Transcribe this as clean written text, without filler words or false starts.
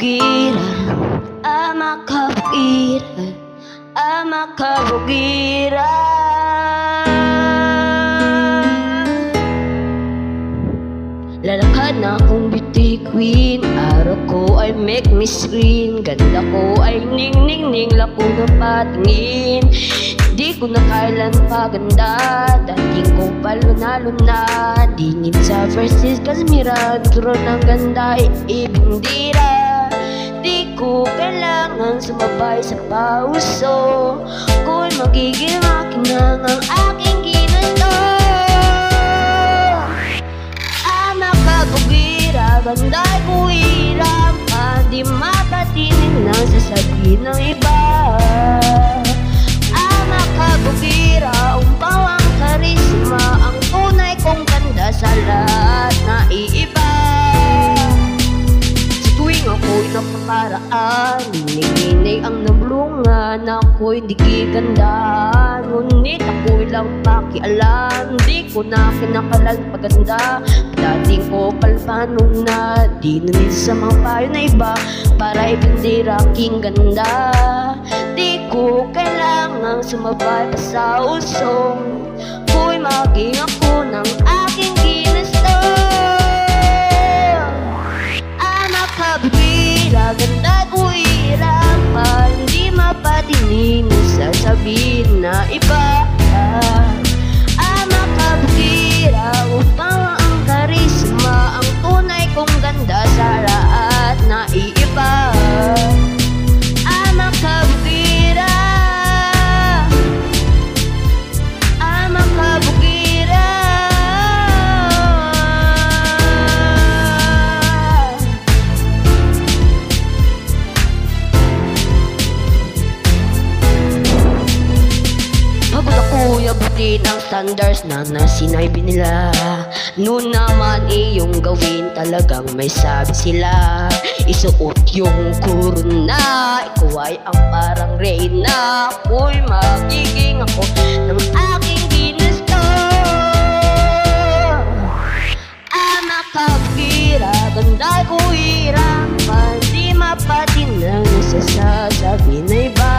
kabugiran, makabugiran, makabugiran. Lalakad na akong beauty queen, araw ko ay make me screen, ganda ko ay ning-ning-ning, lako na patingin. Di ko na kailan paganda, dating ko palunaluna. Dingin sa verses, kasmiran, turo ng ganda, ibindira. Di ko kailangan sumabay sa pauso, kung magiging akin lang ang aking ginusto. Makabugira, banday ko hirap, di mapatinig ng sasabihin ng iba. Makabugira, umpaw ang karisma, ang tunay kong ganda sa lahat na iiba. Sa tuwing ako'y napakaraan, ninig-ninig ang nabulungan, ako'y di gigandahan. Ngunit ako'y lang pakialam, di ko na kinakalan paganda. Dating ko palpanong na, di nunit sa mga payo na iba, para ipindira aking ganda. Di ko kailangang sumabay pa sa usong, ko'y maging ako ng aking ginusto. Makabugira, ganda ko hirapan, di mapatinig ng sasabihin na iba. Makabugira, upang ang karisma, ang tunay kong ganda sa lahat na iiba. Makabugira, makabugira. Pagod ako yabutin ang standards na nasinaybi nila. Noon naman iyong gawin, talagang may sabi sila. Isuot yung kuruna, ikaw ay ang parang reyna, ako'y magiging ako ng aking ginusto. Makabugira, ganda ko hirapan, di mapatinag sa sasabihin na iba.